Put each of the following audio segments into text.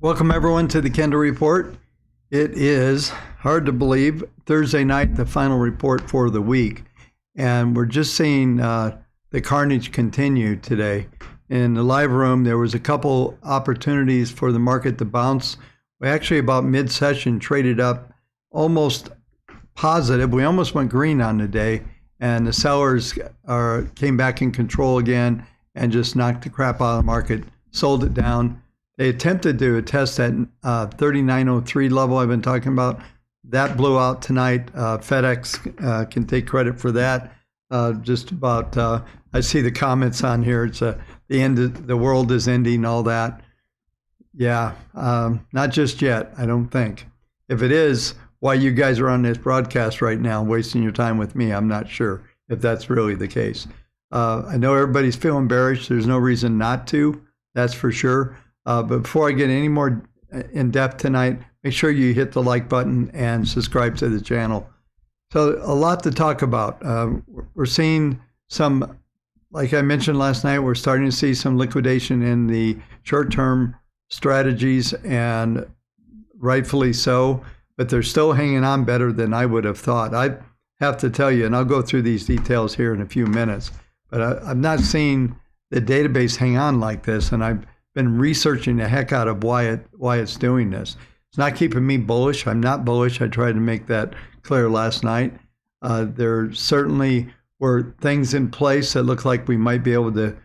Welcome everyone to the Kendall Report. It is hard to believe Thursday night, the final report for the week, and we're just seeing the carnage continue today. In the live room, there was a couple opportunities for the market to bounce. We actually about mid-session traded up almost positive. We almost went green on the day, and the sellers came back in control again and just knocked the crap out of the market, sold it down. They attempted to test that 3903 level I've been talking about. That blew out tonight. FedEx can take credit for that. Just about, I see the comments on here. It's the end of the world is ending, all that. Yeah, not just yet, I don't think. If it is, why you guys are on this broadcast right now wasting your time with me, I'm not sure if that's really the case. I know everybody's feeling bearish. There's no reason not to, that's for sure. But before I get any more in depth tonight, make sure you hit the like button and subscribe to the channel. So a lot to talk about. We're seeing some, like I mentioned last night, we're starting to see some liquidation in the short-term strategies, and rightfully so, but they're still hanging on better than I would have thought. I have to tell you, and I'll go through these details here in a few minutes, but I'm not seeing the database hang on like this, and I've been researching the heck out of why it's doing this. It's not keeping me bullish. I'm not bullish. I tried to make that clear last night. There certainly were things in place that look like we might be able to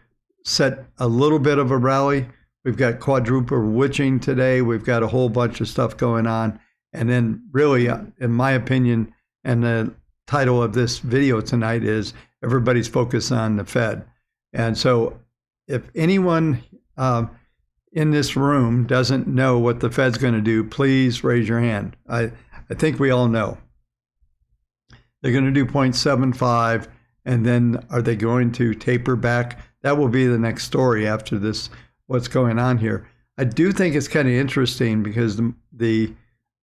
set a little bit of a rally. We've got quadruple witching today. We've got a whole bunch of stuff going on. And then really, in my opinion, and the title of this video tonight is everybody's focused on the Fed. And so if anyone in this room doesn't know what the Fed's going to do, please raise your hand. I think we all know. They're going to do 0.75, and then are they going to taper back? That will be the next story after this, what's going on here. I do think it's kind of interesting because the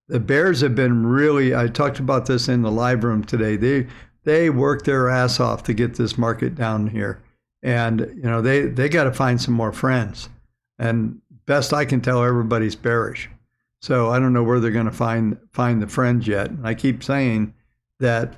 bears have been really, I talked about this in the live room today, they worked their ass off to get this market down here. And you know, they got to find some more friends. And best I can tell, everybody's bearish. So I don't know where they're going to find the friends yet. And I keep saying that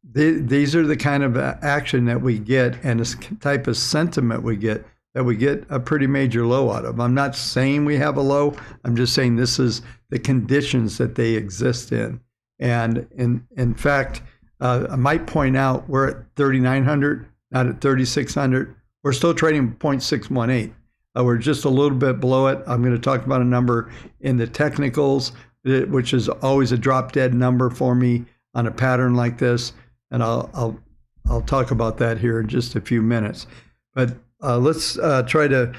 these are the kind of action that we get, and this type of sentiment we get, that we get a pretty major low out of. I'm not saying we have a low. I'm just saying this is the conditions that they exist in. And in fact, I might point out we're at 3,900, not at 3,600. We're still trading 0.618. We're just a little bit below it. I'm going to talk about a number in the technicals, which is always a drop dead number for me on a pattern like this. And I'll talk about that here in just a few minutes. But let's try to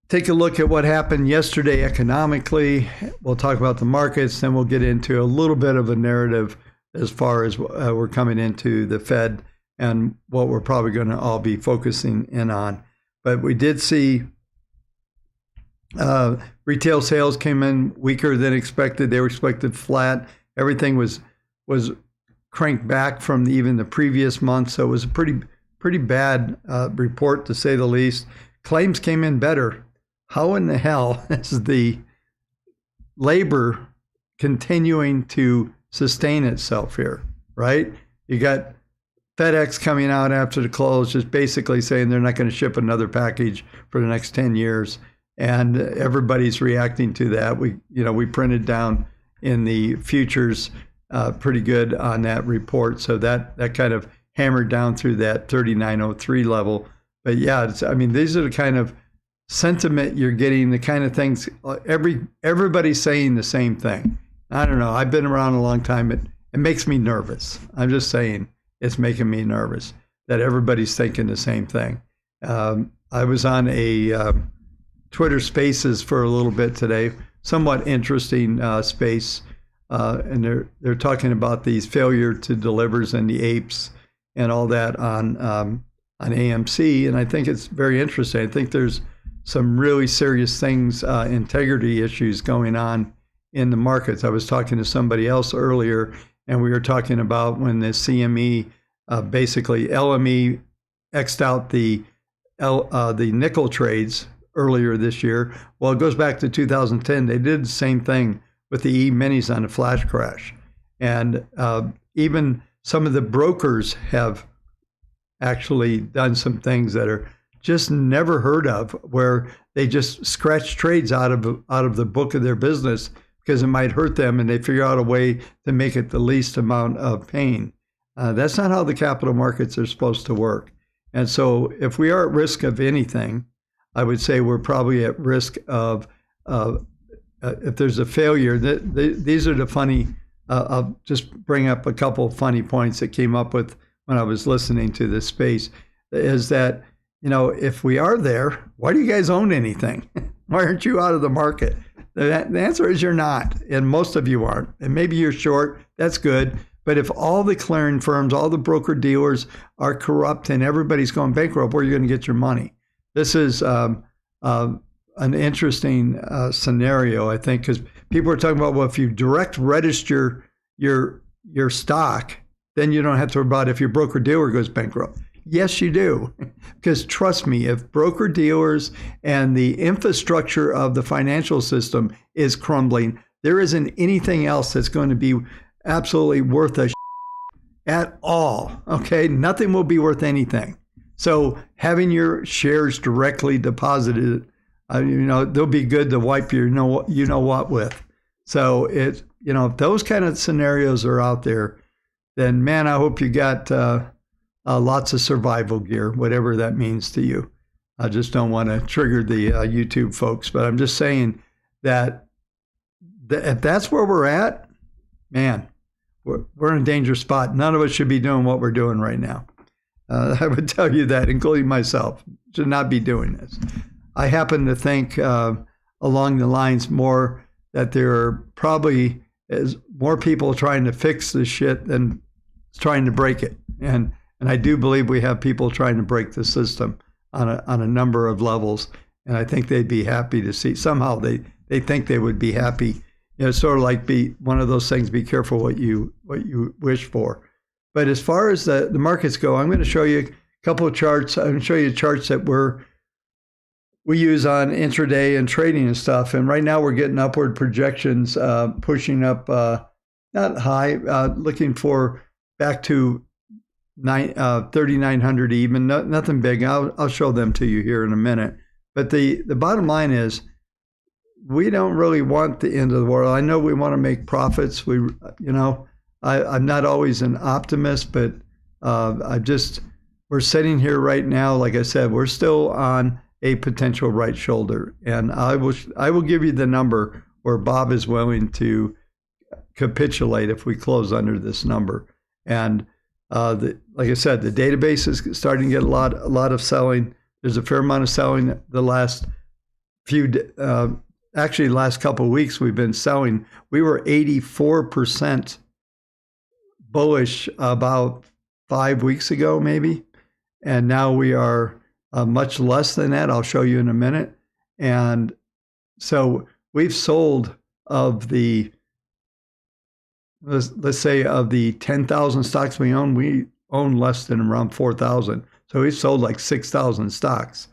take a look at what happened yesterday economically. We'll talk about the markets, then we'll get into a little bit of a narrative as far as we're coming into the Fed and what we're probably going to all be focusing in on. But we did see retail sales came in weaker than expected. They were expected flat. Everything was cranked back from even the previous month. So it was a pretty bad report, to say the least. Claims came in better. How in the hell is the labor continuing to sustain itself here, right? You got FedEx coming out after the close, just basically saying they're not going to ship another package for the next 10 years. And everybody's reacting to that. We printed down in the futures pretty good on that report. So that kind of hammered down through that 3903 level. But yeah, these are the kind of sentiment you're getting, the kind of things, everybody's saying the same thing. I don't know. I've been around a long time. It makes me nervous. I'm just saying. It's making me nervous that everybody's thinking the same thing. I was on a Twitter Spaces for a little bit today, somewhat interesting space, and they're talking about these failure to delivers and the apes and all that on AMC, and I think it's very interesting. I think there's some really serious things, integrity issues going on in the markets. I was talking to somebody else earlier, and we were talking about when the CME, basically LME, X'd out the nickel trades earlier this year. Well, it goes back to 2010. They did the same thing with the E-minis on a flash crash. And even some of the brokers have actually done some things that are just never heard of, where they just scratch trades out of the book of their business because it might hurt them, and they figure out a way to make it the least amount of pain. That's not how the capital markets are supposed to work. And so if we are at risk of anything, I would say we're probably at risk of, if there's a failure, these are the funny, I'll just bring up a couple of funny points that came up with when I was listening to this space, is that, if we are there, why do you guys own anything? Why aren't you out of the market? The answer is you're not, and most of you aren't. And maybe you're short, that's good. But if all the clearing firms, all the broker dealers are corrupt and everybody's going bankrupt, where are you going to get your money? This is an interesting scenario, I think, because people are talking about, well, if you direct register your stock, then you don't have to worry about if your broker dealer goes bankrupt. Yes, you do. Because trust me, if broker dealers and the infrastructure of the financial system is crumbling, there isn't anything else that's going to be absolutely worth a at all. Okay, nothing will be worth anything. So having your shares directly deposited, they'll be good to wipe your you know what with. So if those kind of scenarios are out there, then man, I hope you got lots of survival gear, whatever that means to you. I just don't want to trigger the YouTube folks, but I'm just saying that if that's where we're at, man, we're in a dangerous spot. None of us should be doing what we're doing right now. I would tell you that, including myself, should not be doing this. I happen to think along the lines more that there are probably more people trying to fix this shit than trying to break it. And I do believe we have people trying to break the system on a number of levels. And I think they'd be happy to see, somehow they think they would be happy. Sort of like be one of those things, be careful what you wish for. But as far as the markets go, I'm going to show you a couple of charts. I'm going to show you charts that we use on intraday and trading and stuff. And right now we're getting upward projections, pushing up, not high, looking for back to 3,900 even, nothing big. I'll show them to you here in a minute. But the bottom line is, we don't really want the end of the world. I know we want to make profits. I'm not always an optimist, but we're sitting here right now. Like I said, we're still on a potential right shoulder, and I will give you the number where Bob is willing to capitulate if we close under this number. And like I said, the database is starting to get a lot of selling. There's a fair amount of selling the last last couple of weeks we've been selling. We were 84% bullish about 5 weeks ago, maybe. And now we are much less than that. I'll show you in a minute. And so we've sold of the, let's say of the 10,000 stocks we own less than around 4,000. So we've sold like 6,000 stocks.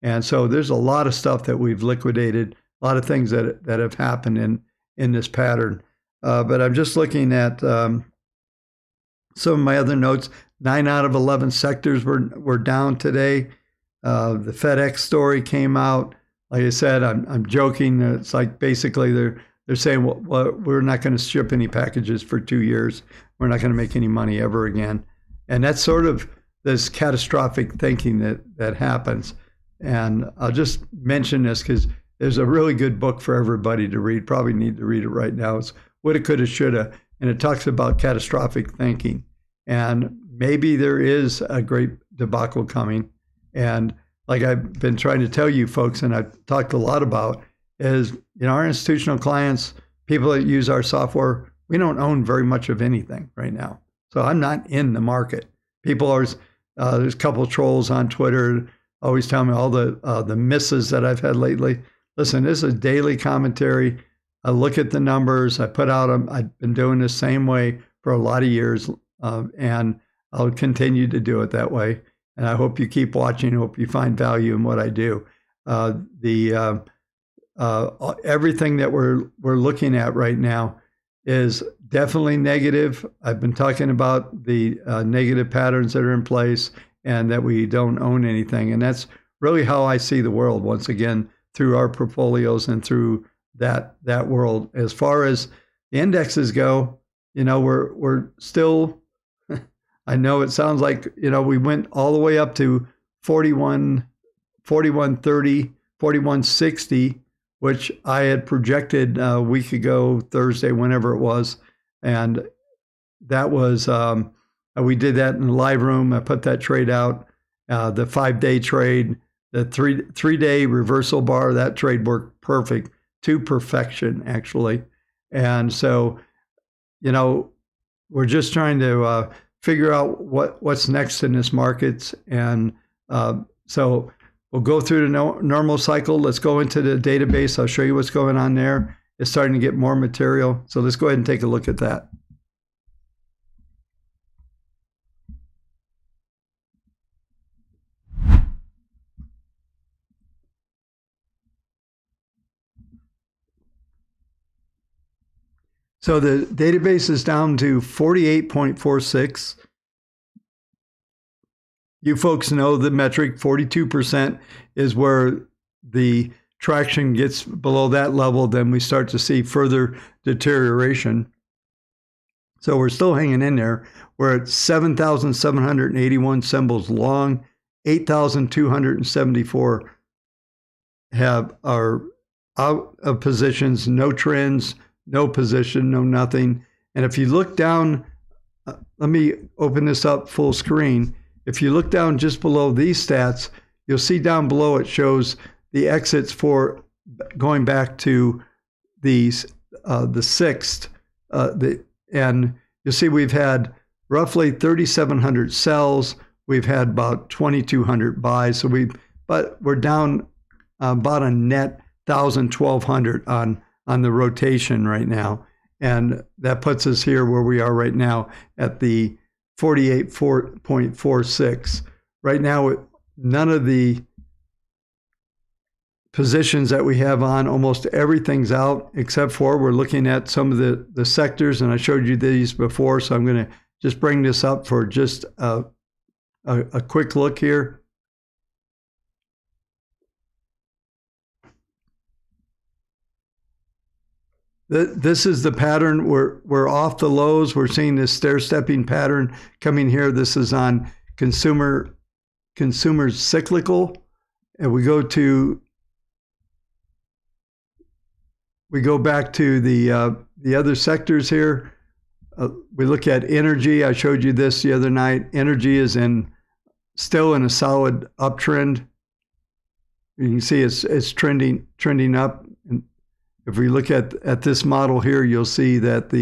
And so there's a lot of stuff that we've liquidated, a lot of things that have happened in this pattern. But I'm just looking at some of my other notes. 9 out of 11 sectors were down today. The FedEx story came out. Like I said, I'm joking. It's like basically they're saying, well, we're not going to ship any packages for 2 years. We're not going to make any money ever again. And that's sort of this catastrophic thinking that happens. And I'll just mention this because there's a really good book for everybody to read. Probably need to read it right now. It's Woulda, Coulda, Shoulda. And it talks about catastrophic thinking. And maybe there is a great debacle coming. And like I've been trying to tell you folks, and I've talked a lot about, is our institutional clients, people that use our software, we don't own very much of anything right now. So I'm not in the market. People are, there's a couple of trolls on Twitter always tell me all the misses that I've had lately. Listen, this is daily commentary. I look at the numbers. I put out them. I've been doing the same way for a lot of years, and I'll continue to do it that way. And I hope you keep watching. I hope you find value in what I do. Everything that we're looking at right now is definitely negative. I've been talking about the negative patterns that are in place and that we don't own anything. And that's really how I see the world, once again, through our portfolios and through that world. As far as the indexes go, we're still, I know it sounds like, we went all the way up to 4130, 4160, which I had projected a week ago, Thursday, whenever it was. And that was, we did that in the live room. I put that trade out, the 5-day trade, the three-day reversal bar, that trade worked perfect, to perfection, actually. And so, we're just trying to figure out what's next in this markets. And so we'll go through the normal cycle. Let's go into the database. I'll show you what's going on there. It's starting to get more material. So let's go ahead and take a look at that. So the database is down to 48.46. You folks know the metric, 42% is where the traction gets below that level, then we start to see further deterioration. So we're still hanging in there. We're at 7,781 symbols long, 8,274 are out of positions, no trends, no position, no nothing. And if you look down, let me open this up full screen. If you look down just below these stats, you'll see down below it shows the exits for going back to the 6th. And you'll see we've had roughly 3,700 sells. We've had about 2,200 buys. So but we're down about a net 1,000, 1,200 on the rotation right now. And that puts us here where we are right now at the 48.46. Right now, none of the positions that we have on, almost everything's out, except for we're looking at some of the sectors, and I showed you these before, so I'm going to just bring this up for just a quick look here. This is the pattern. We're off the lows. We're seeing this stair-stepping pattern coming here. This is on consumer cyclical, and we go back to the other sectors here. We look at energy. I showed you this the other night. Energy is still in a solid uptrend. You can see it's trending up. And if we look at this model here, you'll see that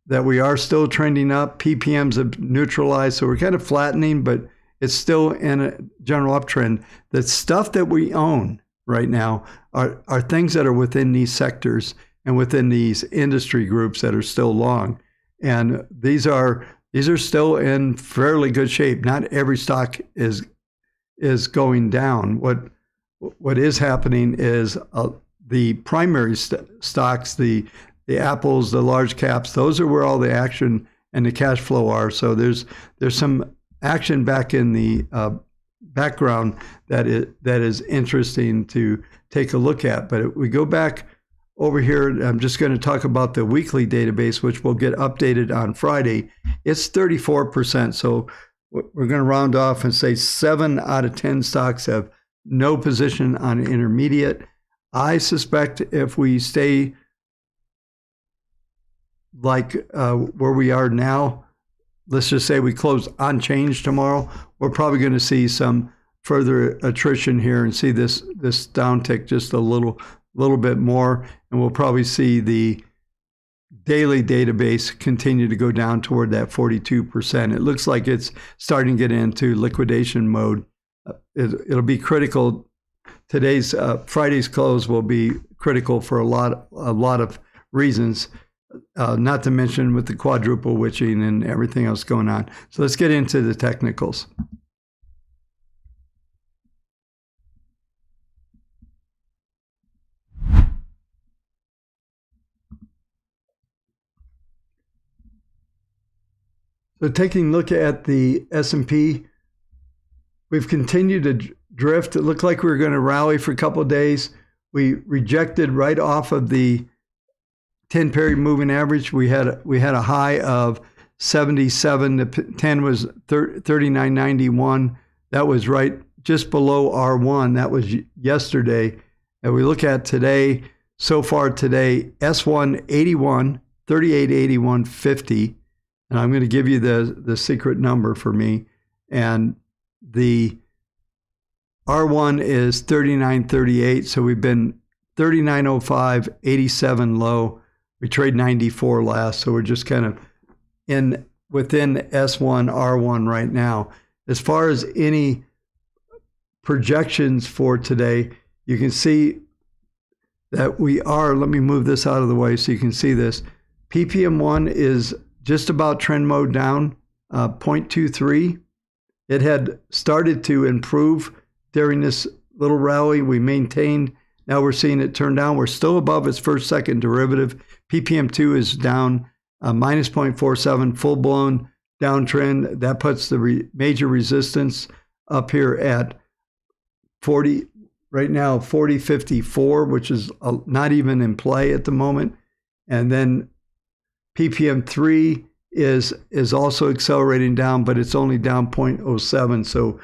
we are still trending up. PPMs have neutralized, so we're kind of flattening, but it's still in a general uptrend. The stuff that we own right now are things that are within these sectors and within these industry groups that are still long. And these are still in fairly good shape. Not every stock is going down. What is happening is the primary stocks, the Apples, the large caps, those are where all the action and the cash flow are. So there's some action back in the background that is interesting to take a look at. But if we go back over here, I'm just going to talk about the weekly database, which will get updated on Friday. It's 34%. So we're going to round off and say 7 out of 10 stocks have no position on intermediate. I suspect if we stay like where we are now, let's just say we close unchanged tomorrow, we're probably going to see some further attrition here and see this downtick just a little bit more, and we'll probably see the daily database continue to go down toward that 42%. It looks like it's starting to get into liquidation mode. It'll be critical. Today's Friday's close will be critical for a lot of reasons, not to mention with the quadruple witching and everything else going on. So let's get into the technicals. So taking a look at the S&P, we've continued to drift. It looked like we were going to rally for a couple of days. We rejected right off of the 10-period moving average. We had a high of 77. The 10 was 39.91. That was right just below R1. That was yesterday. And we look at today, so far today, S1 81, 38.81.50. And I'm going to give you the secret number for me. And the R1 is 39.38. So we've been 39.05, 87 low. We trade 94 last. So we're just kind of within S1, R1 right now. As far as any projections for today, you can see that we are, let me move this out of the way so you can see this. PPM1 is just about trend mode down, 0.23. It had started to improve during this little rally. We maintained. Now we're seeing it turn down. We're still above its second derivative. PPM2 is down minus 0.47, full-blown downtrend. That puts the major resistance up here at 40, right now 40.54, which is not even in play at the moment. And then PPM3 is also accelerating down, but it's only down 0.07. So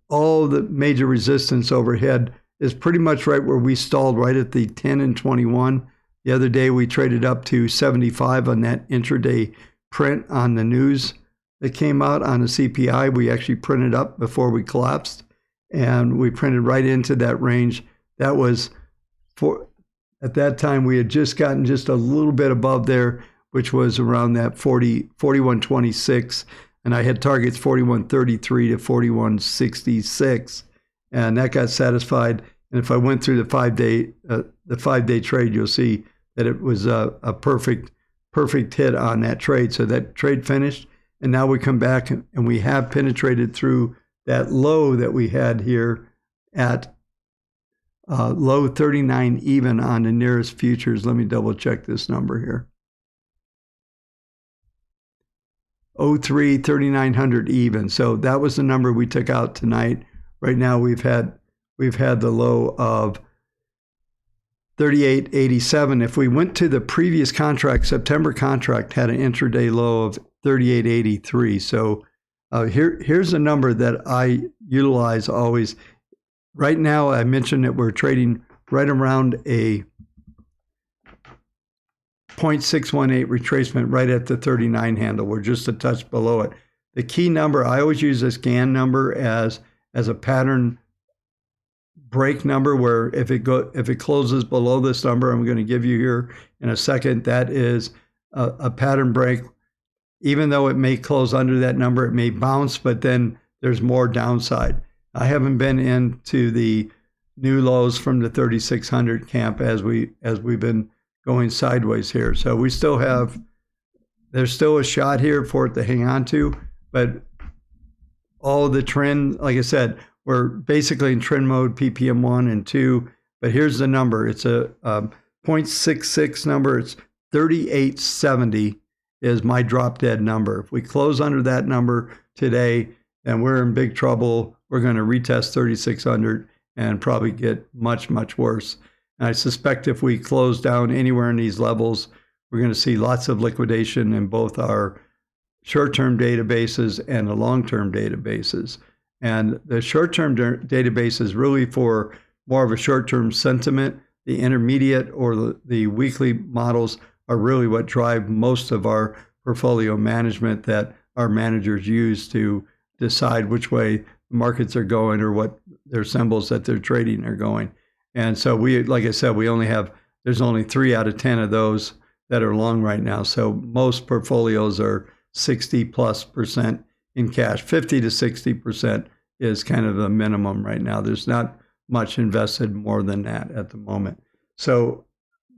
all the major resistance overhead is pretty much right where we stalled, right at the 10 and 21. The other day we traded up to 75 on that intraday print on the news that came out on the CPI. We actually printed up before we collapsed, and we printed right into that range. That was at that time we had just gotten just a little bit above there, which was around that 41.26, and I had targets 41.33 to 41.66, and that got satisfied. And if I went through the 5-day trade, you'll see that it was a perfect hit on that trade. So that trade finished, and now we come back and we have penetrated through that low that we had here at low 39 even on the nearest futures. Let me double check this number here. 03, 3900 even. So that was the number we took out tonight. Right now we've had the low of 38.87. If we went to the previous contract, September contract had an intraday low of 38.83. So here's a number that I utilize always. Right now, I mentioned that we're trading right around a 0.618 retracement right at the 39 handle. We're just a touch below it. The key number, I always use this GAN number as a pattern break number, where if it closes below this number, I'm going to give you here in a second, that is a pattern break. Even though it may close under that number, it may bounce, but then there's more downside. I haven't been into the new lows from the 3600 camp as we've been going sideways here. So we still have, there's still a shot here for it to hang on to, but all of the trend, like I said, we're basically in trend mode, PPM 1 and 2, but here's the number. It's a 0.66 number. It's 3870 is my drop dead number. If we close under that number today, then we're in big trouble. We're going to retest 3600 and probably get much, much worse. And I suspect if we close down anywhere in these levels, we're going to see lots of liquidation in both our short-term databases and the long-term databases. And the short-term database is really for more of a short-term sentiment. The intermediate or the weekly models are really what drive most of our portfolio management that our managers use to decide which way the markets are going or what their symbols that they're trading are going. And so we, like I said, there's only 3 out of 10 of those that are long right now. So most portfolios are 60+% in cash. 50 to 60% is kind of the minimum right now. There's not much invested more than that at the moment. So,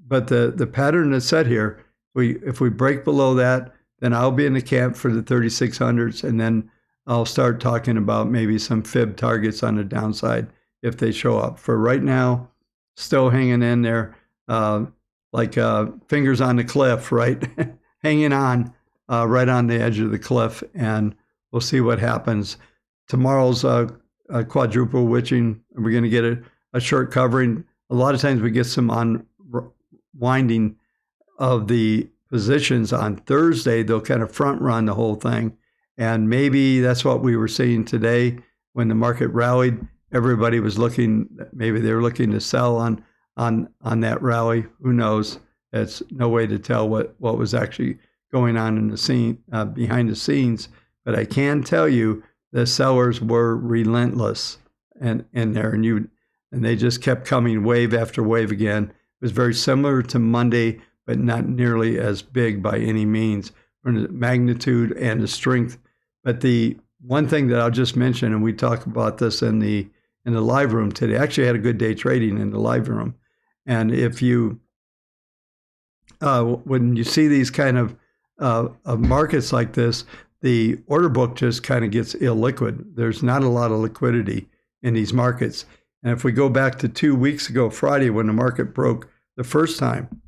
but the pattern that's set here, if we break below that, then I'll be in the camp for the 3600s, and then I'll start talking about maybe some fib targets on the downside if they show up. For right now, still hanging in there, like fingers on the cliff, right? Hanging on. right on the edge of the cliff, and we'll see what happens. Tomorrow's a quadruple witching, and we're going to get a short covering. A lot of times we get some unwinding of the positions on Thursday. They'll kind of front run the whole thing, and maybe that's what we were seeing today when the market rallied. Everybody was looking, maybe they were looking to sell on that rally. Who knows? It's no way to tell what was actually going on in the scene, behind the scenes. But I can tell you the sellers were relentless in there, and they just kept coming wave after wave again. It was very similar to Monday, but not nearly as big by any means from the magnitude and the strength. But the one thing that I'll just mention, and we talk about this in the live room today. I actually had a good day trading in the live room. And if you, when you see these kind of markets like this, the order book just kind of gets illiquid. There's not a lot of liquidity in these markets. And if we go back to 2 weeks ago, Friday, when the market broke the first time,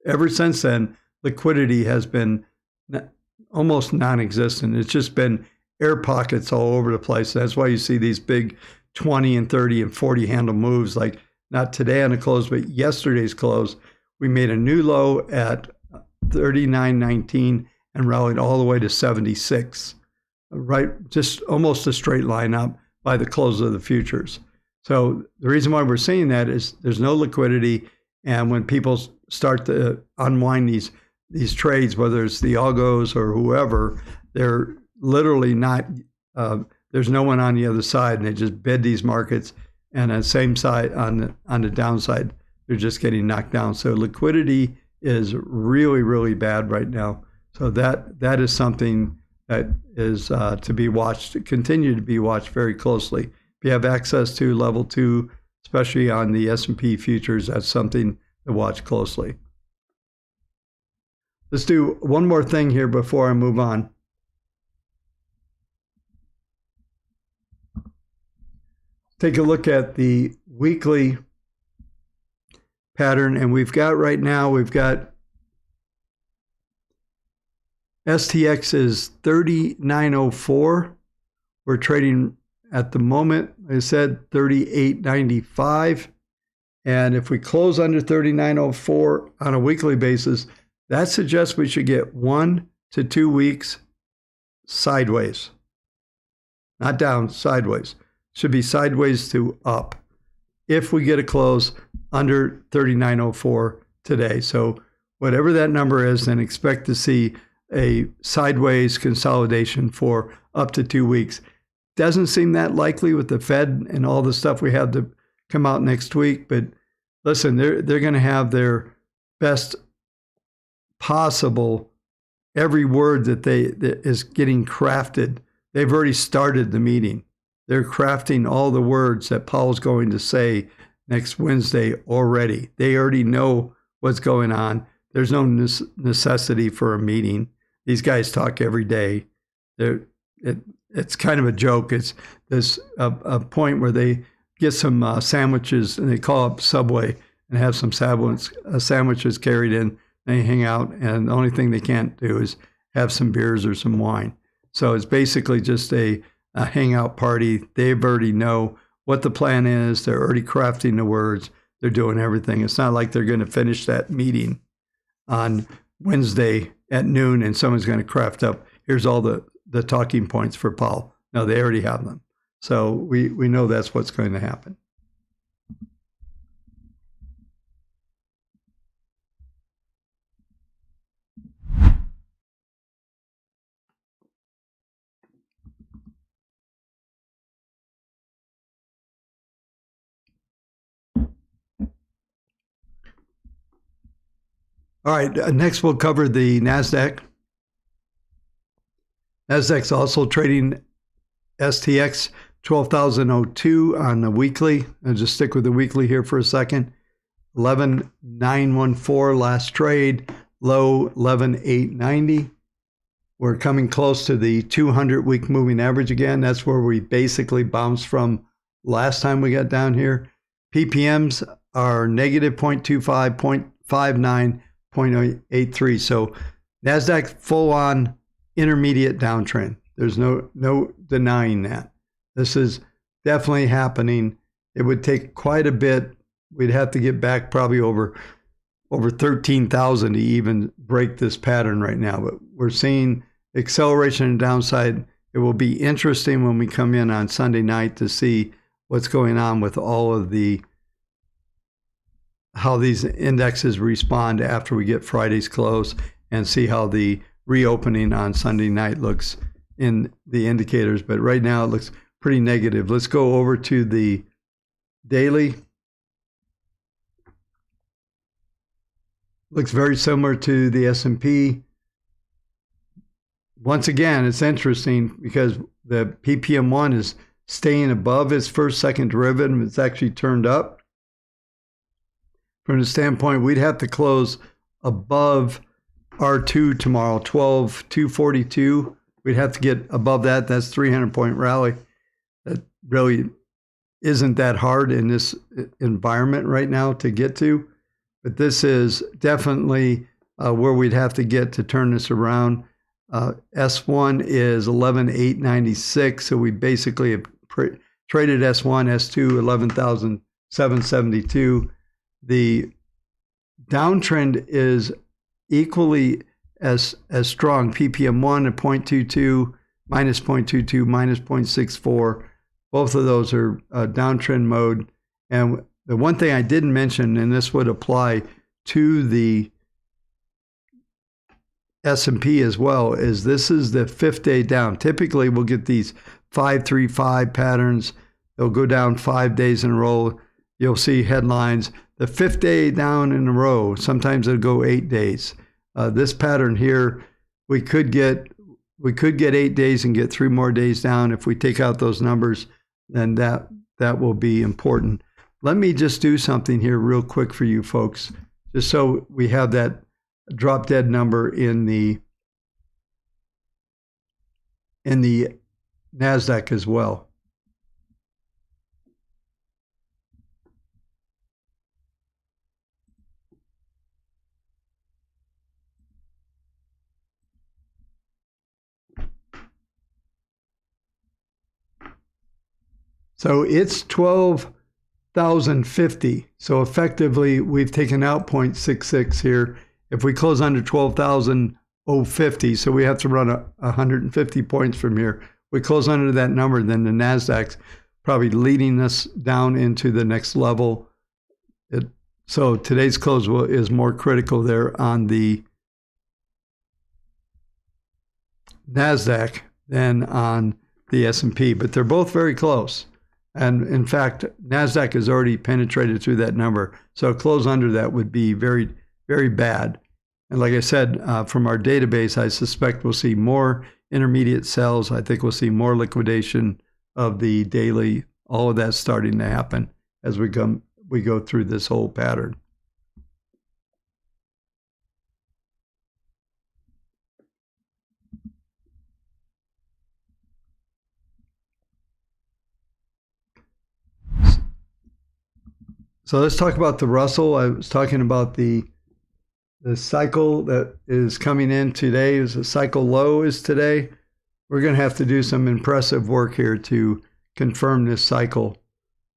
ever since then, liquidity has been almost non-existent. It's just been air pockets all over the place. That's why you see these big 20 and 30 and 40 handle moves, like not today on the close, but yesterday's close. We made a new low at 39.19 and rallied all the way to 76, right? Just almost a straight line up by the close of the futures. So the reason why we're seeing that is there's no liquidity. And when people start to unwind these trades, whether it's the algos or whoever, they're literally not, there's no one on the other side, and they just bid these markets, and on the same side, on the downside, they're just getting knocked down. So liquidity is really, really bad right now. So that is something that is to be watched, continue to be watched very closely. If you have access to level 2, especially on the S&P futures, that's something to watch closely. Let's do one more thing here before I move on. Take a look at the weekly pattern, and we've got STX is 3904. We're trading at the moment, like I said, 38.95. And if we close under 3904 on a weekly basis, that suggests we should get 1 to 2 weeks sideways. Not down, sideways. Should be sideways to up if we get a close under 3904 today. So whatever that number is, then expect to see a sideways consolidation for up to 2 weeks. Doesn't seem that likely with the Fed and all the stuff we have to come out next week, but listen, they're going to have their best possible, every word that is getting crafted. They've already started the meeting. They're crafting all the words that Powell's going to say next Wednesday already. They already know what's going on. There's no necessity for a meeting. These guys talk every day. It's kind of a joke. It's this a point where they get some sandwiches, and they call up Subway and have some sandwiches carried in. They hang out, and the only thing they can't do is have some beers or some wine. So it's basically just a hangout party. They already know what the plan is. They're already crafting the words. They're doing everything. It's not like they're going to finish that meeting on Wednesday at noon and someone's going to craft up, here's all the talking points for Powell. No, they already have them. So we know that's what's going to happen. All right, next we'll cover the NASDAQ. NASDAQ's also trading STX 12,002 on the weekly. I'll just stick with the weekly here for a second. 11,914 last trade, low 11,890. We're coming close to the 200-week moving average again. That's where we basically bounced from last time we got down here. PPMs are negative 0.25, 0.59, 0.83. So NASDAQ full on intermediate downtrend. There's no denying that. This is definitely happening. It would take quite a bit. We'd have to get back probably over 13,000 to even break this pattern right now. But we're seeing acceleration and downside. It will be interesting when we come in on Sunday night to see what's going on with all of how these indexes respond after we get Friday's close, and see how the reopening on Sunday night looks in the indicators. But right now it looks pretty negative. Let's go over to the daily. Looks very similar to the S&P. Once again, it's interesting because the PPM1 is staying above its first second derivative. It's actually turned up. From the standpoint, we'd have to close above R2 tomorrow, 12,242. We'd have to get above that. That's 300-point rally. That really isn't that hard in this environment right now to get to. But this is definitely where we'd have to get to turn this around. S1 is 11,896. So we basically have traded S1, S2, 11,772. The downtrend is equally as strong. PPM1 at 0.22, minus 0.22, minus 0.64. Both of those are downtrend mode. And the one thing I didn't mention, and this would apply to the S&P as well, is this is the 5th day down. Typically, we'll get these 5-3-5 patterns. They'll go down 5 days in a row. You'll see headlines. The 5th day down in a row. Sometimes it'll go 8 days. This pattern here, we could get 8 days and get 3 more days down. If we take out those numbers, then that will be important. Let me just do something here real quick for you folks, just so we have that drop dead number in the NASDAQ as well. So it's 12,050. So effectively, we've taken out 0.66 here. If we close under 12,050, so we have to run 150 points from here. We close under that number, then the NASDAQ's probably leading us down into the next level. So today's close is more critical there on the NASDAQ than on the S&P, but they're both very close. And in fact, NASDAQ has already penetrated through that number. So a close under that would be very, very bad. And like I said, from our database, I suspect we'll see more intermediate sells. I think we'll see more liquidation of the daily. All of that's starting to happen as we go through this whole pattern. So let's talk about the Russell. I was talking about the cycle that is coming in today. Is the cycle low is today. We're going to have to do some impressive work here to confirm this cycle.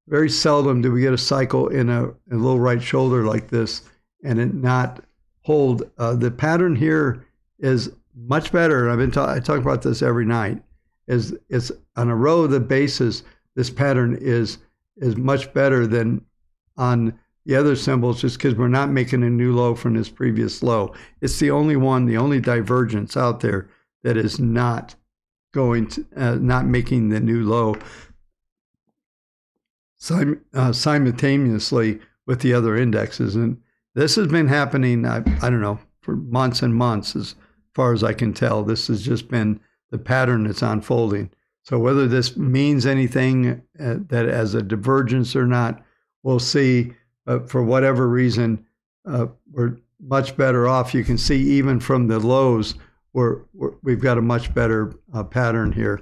Very seldom do we get a cycle in a low right shoulder like this and it not hold. The pattern here is much better. I talk about this every night. It's on a row of the basis. This pattern is much better than on the other symbols, just because we're not making a new low from this previous low. It's the only one, the only divergence out there that is not going to, not making the new low simultaneously with the other indexes. And this has been happening, I don't know, for months and months, as far as I can tell. This has just been the pattern that's unfolding. So whether this means anything that as a divergence or not, we'll see. For whatever reason, we're much better off. You can see even from the lows, we've got a much better pattern here.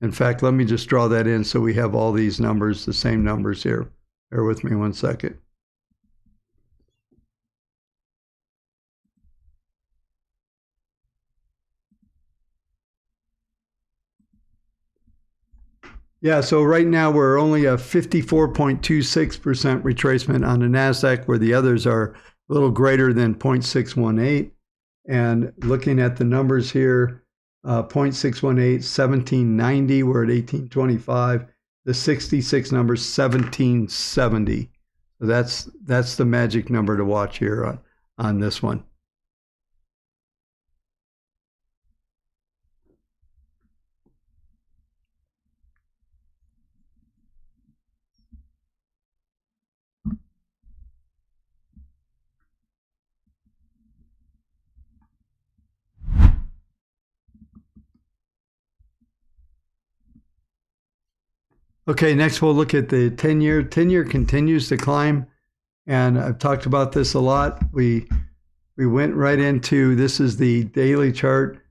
In fact, let me just draw that in so we have all these numbers, the same numbers here. Bear with me one second. Yeah, so right now we're only a 54.26% retracement on the NASDAQ, where the others are a little greater than 0.618. And looking at the numbers here, 0.618, 1790, we're at 1825. The 66 number is 1770. So that's the magic number to watch here on this one. Okay, next we'll look at the 10-year. 10-year continues to climb, and I've talked about this a lot. We went right into, this is the daily chart.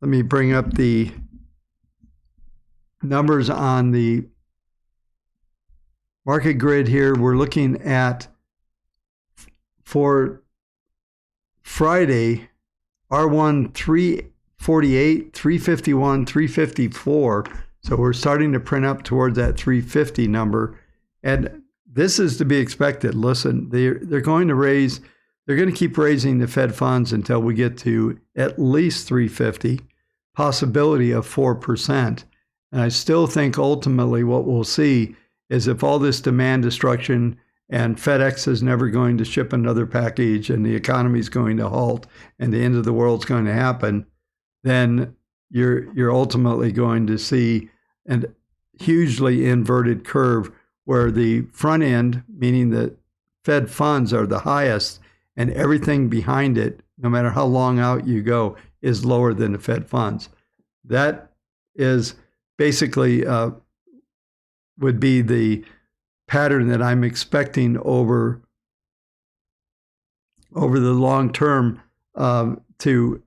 Let me bring up the numbers on the market grid here. We're looking at, for Friday, R1 348, 351, 354. So we're starting to print up towards that 350 number. And this is to be expected. Listen, they're going to keep raising the Fed funds until we get to at least 350, possibility of 4%. And I still think ultimately what we'll see is, if all this demand destruction and FedEx is never going to ship another package and the economy is going to halt and the end of the world's going to happen, then you're ultimately going to see a hugely inverted curve where the front end, meaning the Fed funds, are the highest, and everything behind it, no matter how long out you go, is lower than the Fed funds. That is basically would be the pattern that I'm expecting over the long term to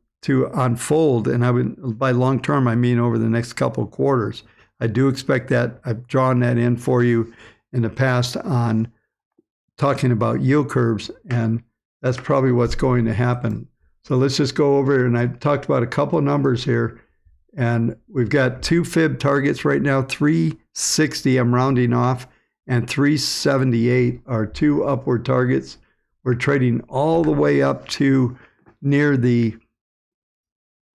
unfold. And by long term, I mean over the next couple of quarters. I do expect that. I've drawn that in for you in the past on talking about yield curves, and that's probably what's going to happen. So let's just go over, and I talked about a couple of numbers here, and we've got two fib targets right now, 360, I'm rounding off, and 378 are two upward targets. We're trading all the way up to near the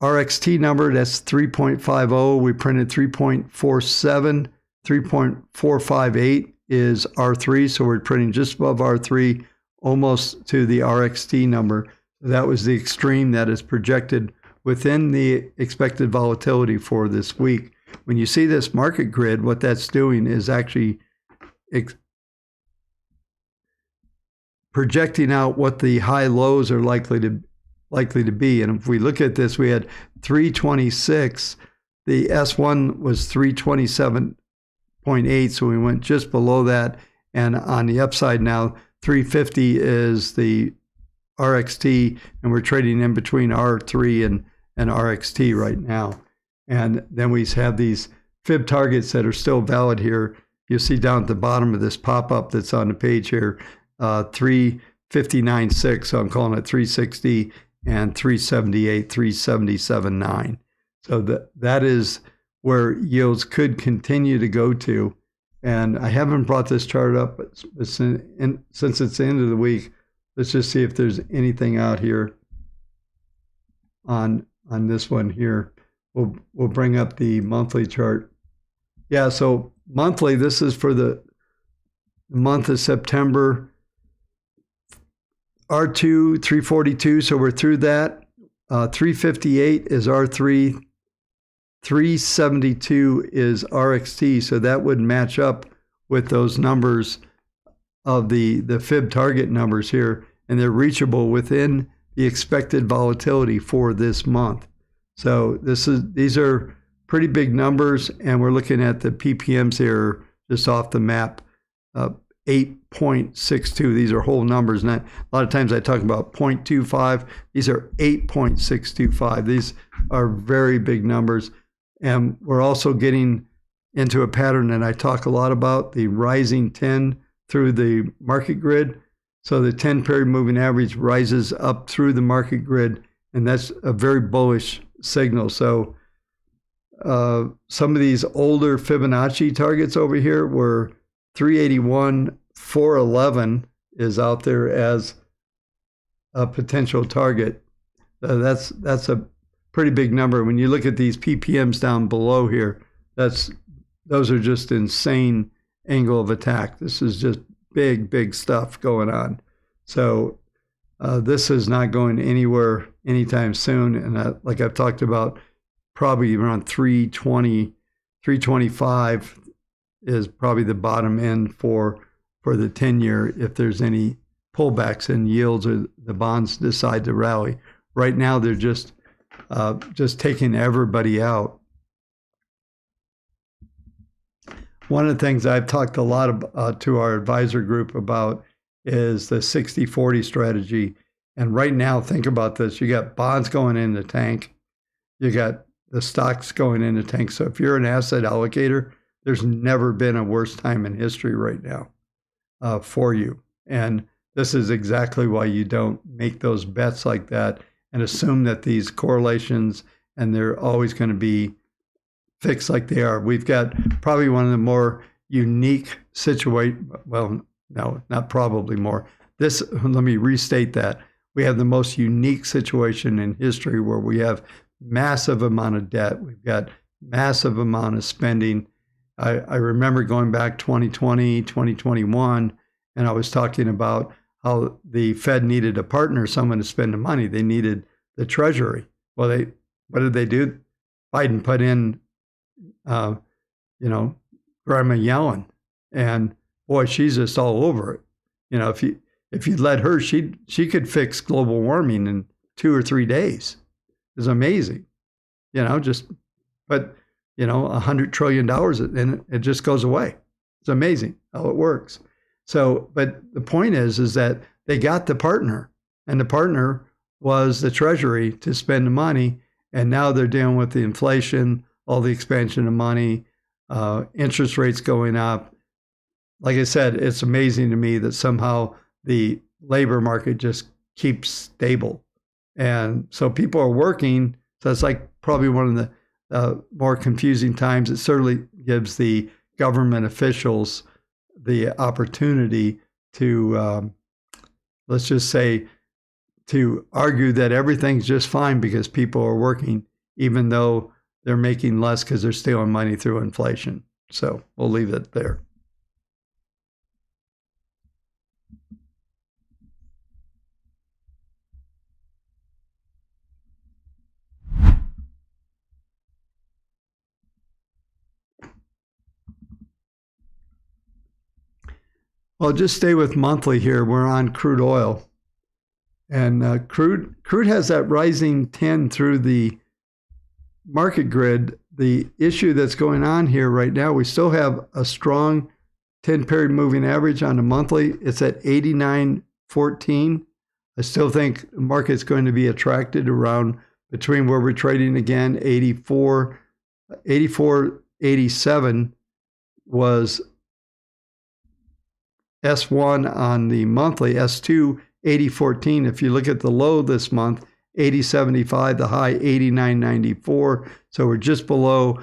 RXT number, that's 3.50. We printed 3.47. 3.458 is R3, so we're printing just above R3, almost to the RXT number. That was the extreme that is projected within the expected volatility for this week. When you see this market grid, what that's doing is actually projecting out what the high lows are likely to be. And if we look at this, we had 326. The S1 was 327.8, so we went just below that. And on the upside now, 350 is the RXT, and we're trading in between R3 and RXT right now. And then we have these fib targets that are still valid here. You'll see down at the bottom of this pop-up that's on the page here, 359.6, so I'm calling it 360, and 378, 377.9. So that is where yields could continue to go to. And I haven't brought this chart up, but since it's the end of the week, let's just see if there's anything out here on this one here. We'll bring up the monthly chart. Yeah, so monthly, this is for the month of September. R2, 342, so we're through that. 358 is R3. 372 is RXT, so that would match up with those numbers of the fib target numbers here, and they're reachable within the expected volatility for this month. So these are pretty big numbers, and we're looking at the PPMs here just off the map. 8.62. These are whole numbers. Not a lot of times I talk about 0.25. These are 8.625. These are very big numbers. And we're also getting into a pattern that I talk a lot about, the rising 10 through the market grid. So the 10 period moving average rises up through the market grid, and that's a very bullish signal. So some of these older Fibonacci targets over here were 381, 411 is out there as a potential target. That's a pretty big number. When you look at these PPMs down below here, those are just insane angle of attack. This is just big stuff going on. So this is not going anywhere anytime soon. And like I've talked about, probably around 320, 325 is probably the bottom end for the 10-year if there's any pullbacks in yields or the bonds decide to rally. Right now, they're just taking everybody out. One of the things I've talked a lot to our advisor group about is the 60-40 strategy. And right now, think about this. You got bonds going in the tank. You got the stocks going in the tank. So if you're an asset allocator, there's never been a worse time in history right now for you. And this is exactly why you don't make those bets like that and assume that these correlations and they're always going to be fixed like they are. We've got probably one of the more unique well, no, not probably more. Let me restate that. We have the most unique situation in history where we have massive amount of debt. We've got massive amount of spending. I remember going back 2020, 2021, and I was talking about how the Fed needed a partner, someone to spend the money. They needed the Treasury. Well, what did they do? Biden put in, Grandma Yellen, and boy, she's just all over it. If you let her, she could fix global warming in 2 or 3 days. It's amazing, but $100 trillion and it just goes away. It's amazing how it works. So, but the point is that they got the partner, and the partner was the Treasury to spend the money, and now they're dealing with the inflation, all the expansion of money, interest rates going up. Like I said, it's amazing to me that somehow the labor market just keeps stable. And so people are working. So it's like probably one of the more confusing times. It certainly gives the government officials the opportunity to, let's just say, to argue that everything's just fine because people are working, even though they're making less because they're stealing money through inflation. So we'll leave it there. Well, just stay with monthly here. We're on crude oil. And crude has that rising 10 through the market grid. The issue that's going on here right now, we still have a strong 10-period moving average on a monthly. It's at 89.14. I still think the market's going to be attracted around between where we're trading again, 84.87 was S1 on the monthly, S2, 80.14. If you look at the low this month, 80.75, the high 89.94. So we're just below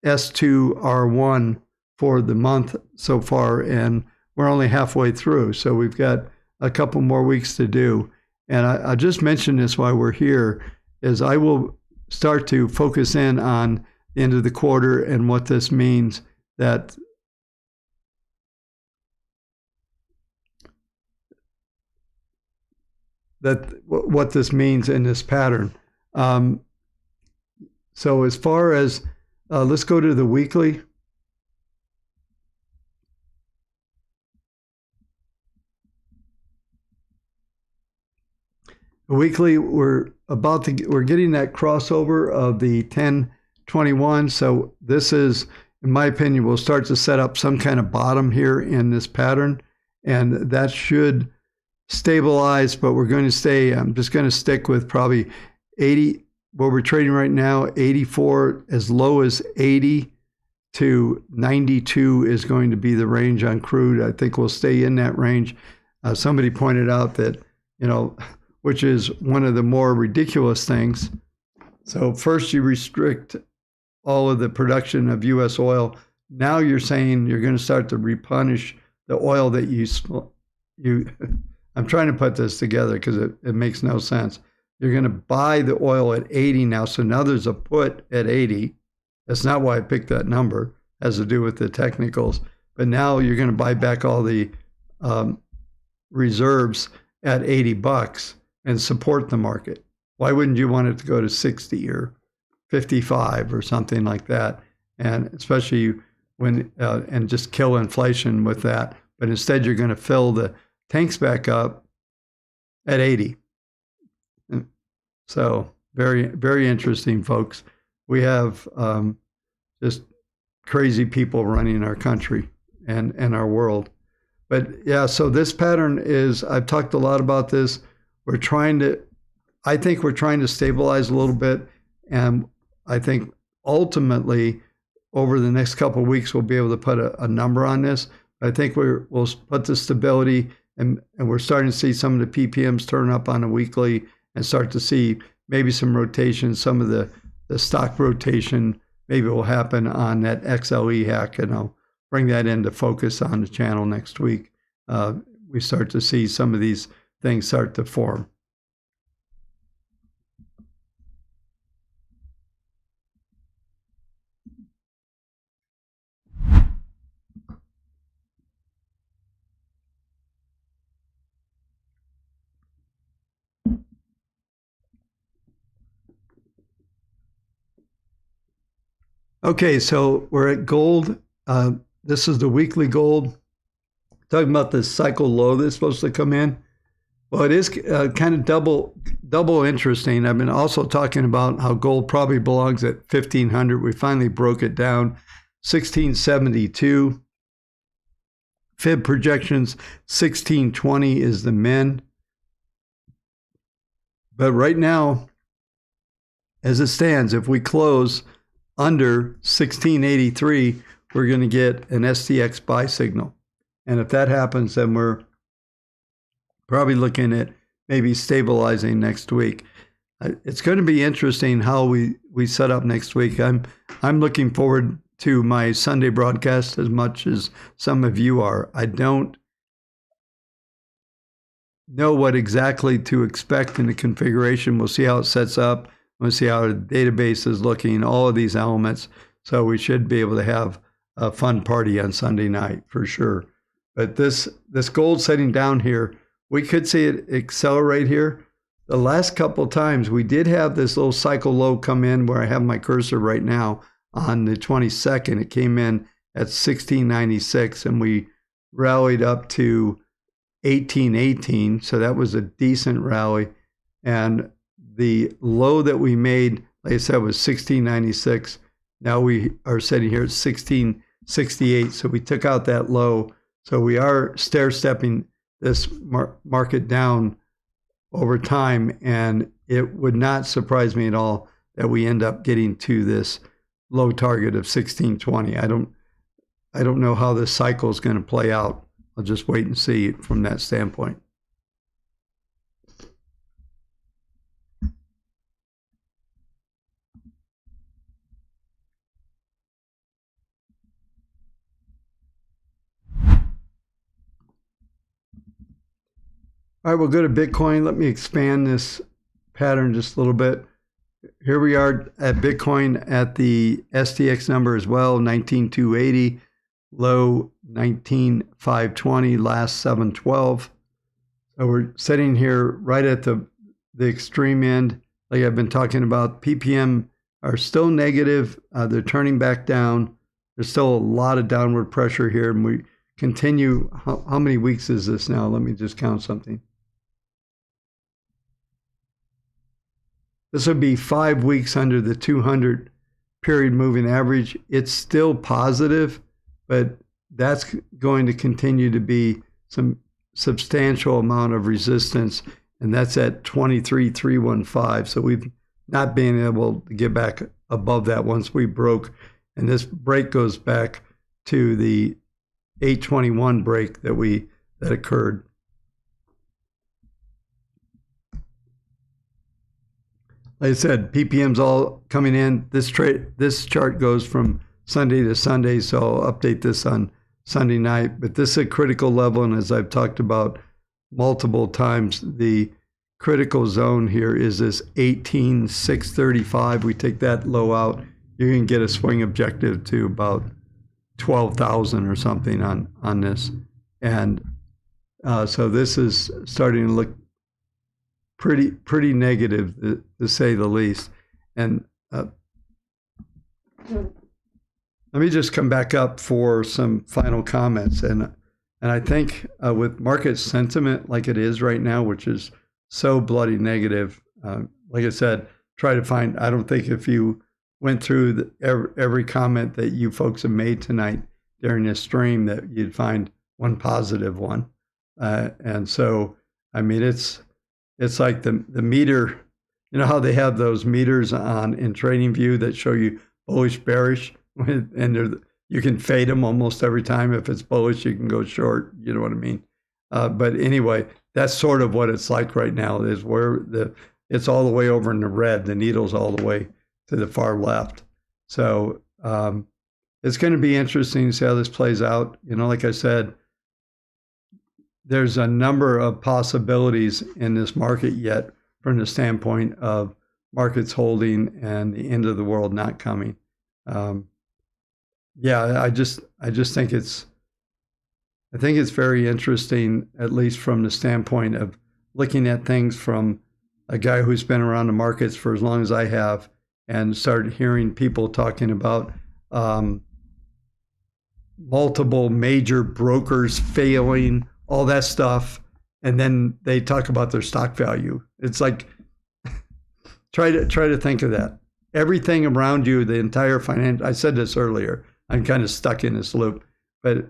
S2 R1 for the month so far, and we're only halfway through. So we've got a couple more weeks to do. And I just mentioned this while we're here, is I will start to focus in on the end of the quarter and what this means, that what this means in this pattern. So as far as, let's go to the weekly. Weekly, we're getting that crossover of the 1021. So this is, in my opinion, we'll start to set up some kind of bottom here in this pattern, and that should stabilize, but we're going to stay, I'm just going to stick with probably 80, where we're trading right now, 84, as low as 80 to 92 is going to be the range on crude. I think we'll stay in that range. Somebody pointed out that, which is one of the more ridiculous things. So first you restrict all of the production of U.S. oil. Now you're saying you're going to start to replenish the oil that you I'm trying to put this together because it makes no sense. You're going to buy the oil at 80 now. So now there's a put at 80. That's not why I picked that number. It has to do with the technicals. But now you're going to buy back all the reserves at $80 and support the market. Why wouldn't you want it to go to 60 or 55 or something like that? And especially when and just kill inflation with that. But instead, you're going to fill the tanks back up at 80. So very, very interesting, folks. We have just crazy people running our country and our world. But yeah, so this pattern is, I've talked a lot about this. I think we're trying to stabilize a little bit. And I think ultimately over the next couple of weeks, we'll be able to put a number on this. I think we'll put the stability and we're starting to see some of the PPMs turn up on a weekly and start to see maybe some rotation, some of the stock rotation maybe will happen on that XLE hack, and I'll bring that into focus on the channel next week. We start to see some of these things start to form. Okay, so we're at gold. This is the weekly gold. Talking about the cycle low that's supposed to come in. Well, it is kind of double interesting. I've been also talking about how gold probably belongs at 1,500. We finally broke it down, 1,672. Fib projections, 1,620 is the min. But right now, as it stands, if we close under 1683, we're going to get an STX buy signal. And if that happens, then we're probably looking at maybe stabilizing next week. It's going to be interesting how we set up next week. I'm looking forward to my Sunday broadcast as much as some of you are. I don't know what exactly to expect in the configuration. We'll see how it sets up. We'll see how the database is looking, all of these elements. So we should be able to have a fun party on Sunday night for sure. But this gold setting down here, we could see it accelerate here. The last couple of times we did have this little cycle low come in where I have my cursor right now on the 22nd. It came in at 1696 and we rallied up to 1818. So that was a decent rally. And the low that we made, like I said, was 1696. Now we are sitting here at 1668. So we took out that low. So we are stair-stepping this market down over time. And it would not surprise me at all that we end up getting to this low target of 1620. I don't know how this cycle is going to play out. I'll just wait and see from that standpoint. All right, we'll go to Bitcoin. Let me expand this pattern just a little bit. Here we are at Bitcoin at the STX number as well, 19,280, low 19,520, last 712. So we're sitting here right at the extreme end. Like I've been talking about, PPM are still negative. They're turning back down. There's still a lot of downward pressure here, and we continue. How many weeks is this now? Let me just count something. This would be 5 weeks under the 200 period moving average. It's still positive, but that's going to continue to be some substantial amount of resistance, and that's at 23,315. So we've not been able to get back above that once we broke, and this break goes back to the 821 break that occurred. like I said, PPM's all coming in. This chart goes from Sunday to Sunday, so I'll update this on Sunday night. But this is a critical level, and as I've talked about multiple times, the critical zone here is this 18,635. We take that low out, you can get a swing objective to about 12,000 or something on this. And so this is starting to look pretty negative, to say the least. And let me just come back up for some final comments. And I think with market sentiment like it is right now, which is so bloody negative, like I said, try to find, I don't think if you went through every comment that you folks have made tonight during this stream that you'd find one positive one. And so, I mean, it's like the meter, you know how they have those meters in TradingView that show you bullish, bearish, and you can fade them almost every time. If it's bullish, you can go short, you know what I mean? But anyway, that's sort of what it's like right now, is where it's all the way over in the red, the needle's all the way to the far left. So it's going to be interesting to see how this plays out. You know, like I said, there's a number of possibilities in this market yet from the standpoint of markets holding and the end of the world not coming. Yeah, I just think it's very interesting, at least from the standpoint of looking at things from a guy who's been around the markets for as long as I have, and started hearing people talking about multiple major brokers failing, all that stuff, and then they talk about their stock value. It's like, try to think of that. Everything around you, the entire I said this earlier, I'm kind of stuck in this loop, but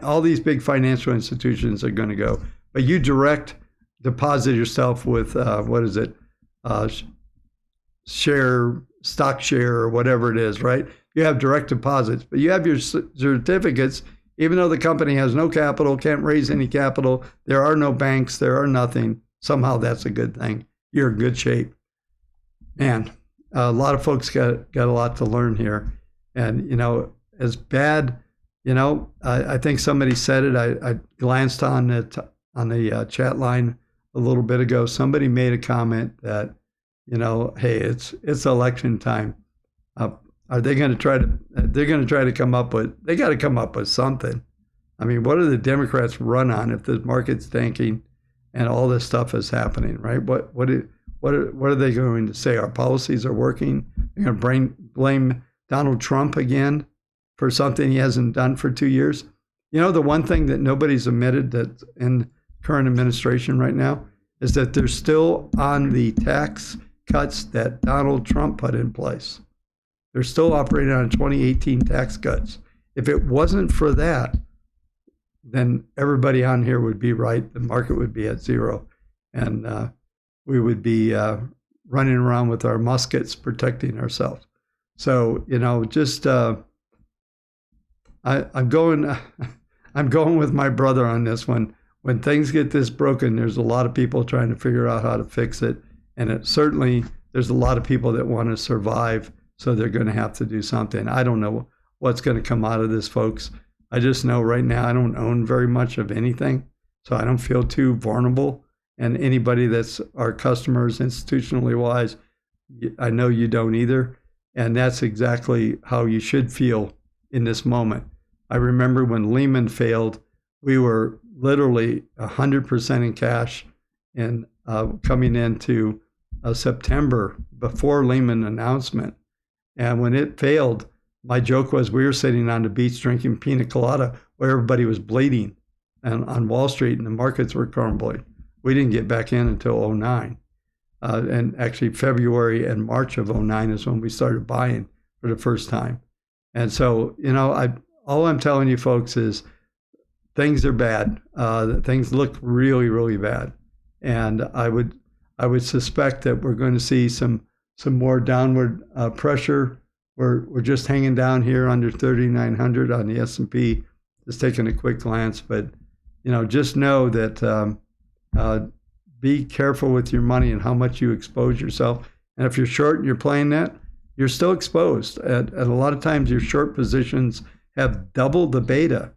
all these big financial institutions are going to go, but you direct deposit yourself with stock share or whatever it is, right? You have direct deposits, but you have your certificates, even though the company has no capital, can't raise any capital, there are no banks, there are nothing. Somehow that's a good thing. You're in good shape. Man, a lot of folks got a lot to learn here. And, you know, as bad, you know, I think somebody said it. I glanced on the chat line a little bit ago. Somebody made a comment that, you know, hey, it's election time. Are they going to try to? They're going to try to come up with. They got to come up with something. I mean, what do the Democrats run on if the market's tanking and all this stuff is happening, right? What are they going to say? Our policies are working. They're going to blame Donald Trump again for something he hasn't done for 2 years. You know, the one thing that nobody's admitted that's in current administration right now is that they're still on the tax cuts that Donald Trump put in place. They're still operating on 2018 tax cuts. If it wasn't for that, then everybody on here would be right. The market would be at zero, and we would be running around with our muskets protecting ourselves. So, you know, just I'm going with my brother on this one. When things get this broken, there's a lot of people trying to figure out how to fix it, and certainly there's a lot of people that want to survive. So they're going to have to do something. I don't know what's going to come out of this, folks. I just know right now I don't own very much of anything, so I don't feel too vulnerable. And anybody that's our customers, institutionally wise, I know you don't either. And that's exactly how you should feel in this moment. I remember when Lehman failed, we were literally 100% in cash, and coming into September before Lehman announcement. And when it failed, my joke was we were sitting on the beach drinking pina colada where everybody was bleeding and on Wall Street, and the markets were crumbling. We didn't get back in until 2009. And actually February and March of 2009 is when we started buying for the first time. And so, you know, all I'm telling you folks is things are bad. Things look really, really bad. And I would suspect that we're going to see some more downward pressure. We're just hanging down here under 3,900 on the S&P, just taking a quick glance. But, you know, just know that be careful with your money and how much you expose yourself. And if you're short and you're playing that, you're still exposed. And a lot of times your short positions have double the beta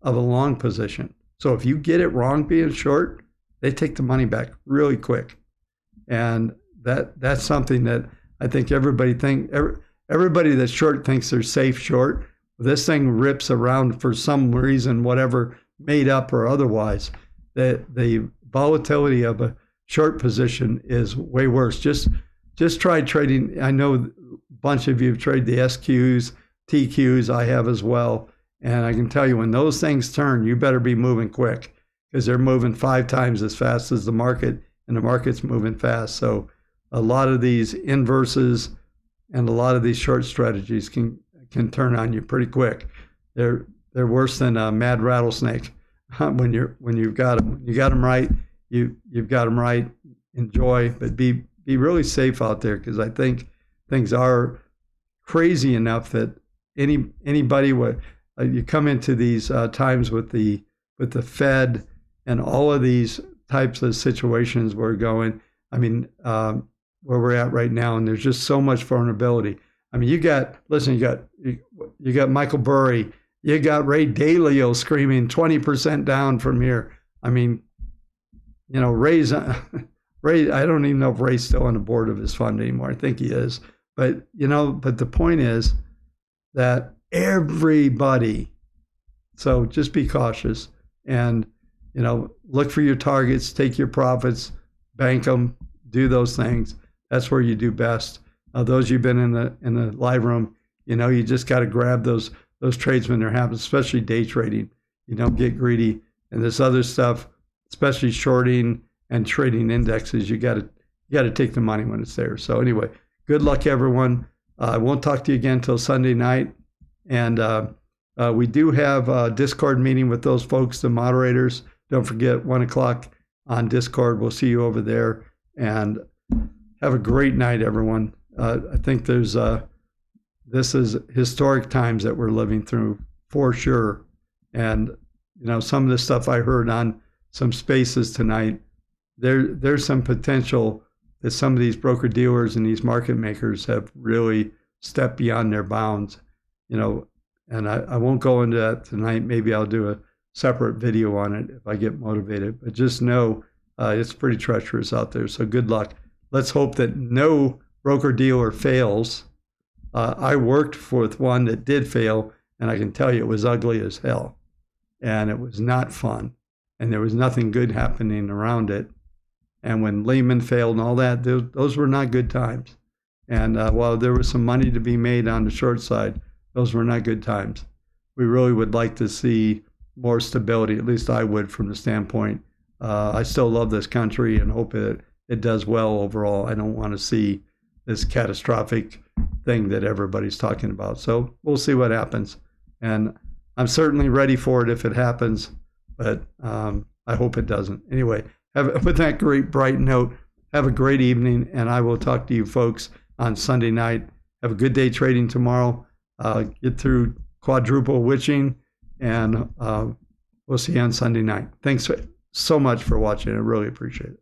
of a long position. So if you get it wrong being short, they take the money back really quick. And that's something that I think everybody that's short thinks they're safe short. This thing rips around for some reason, whatever, made up or otherwise. The volatility of a short position is way worse. Just try trading. I know a bunch of you have traded the SQs, TQs. I have as well. And I can tell you, when those things turn, you better be moving quick, because they're moving 5 times as fast as the market, and the market's moving fast. So a lot of these inverses and a lot of these short strategies can turn on you pretty quick. They're worse than a mad rattlesnake when you've got them. When you got them right, you've got them right. Enjoy, but be really safe out there, because I think things are crazy enough that anybody would. You come into these times with the Fed and all of these types of situations we're going. I mean, where we're at right now, and there's just so much vulnerability. I mean, you got Michael Burry, you got Ray Dalio screaming 20% down from here. I mean, Ray. I don't even know if Ray's still on the board of his fund anymore. I think he is, but the point is that everybody. So just be cautious and, look for your targets, take your profits, bank them, do those things. That's where you do best. Those you've been in the live room, you just got to grab those trades when they're happening, especially day trading. You don't get greedy. And this other stuff, especially shorting and trading indexes, you got to take the money when it's there. So anyway, good luck, everyone. I won't talk to you again until Sunday night. And we do have a Discord meeting with those folks, the moderators. Don't forget, 1 o'clock on Discord. We'll see you over there. And have a great night, everyone. I think this is historic times that we're living through, for sure. And, some of the stuff I heard on some spaces tonight, there's some potential that some of these broker dealers and these market makers have really stepped beyond their bounds. And I won't go into that tonight. Maybe I'll do a separate video on it if I get motivated. But just know it's pretty treacherous out there. So good luck. Let's hope that no broker dealer fails. I worked with one that did fail, and I can tell you it was ugly as hell. And it was not fun. And there was nothing good happening around it. And when Lehman failed and all that, those were not good times. And while there was some money to be made on the short side, those were not good times. We really would like to see more stability, at least I would, from the standpoint. I still love this country and hope it does well overall. I don't want to see this catastrophic thing that everybody's talking about. So we'll see what happens. And I'm certainly ready for it if it happens, but I hope it doesn't. Anyway, with that great bright note, have a great evening, and I will talk to you folks on Sunday night. Have a good day trading tomorrow. Get through quadruple witching, and we'll see you on Sunday night. Thanks so much for watching. I really appreciate it.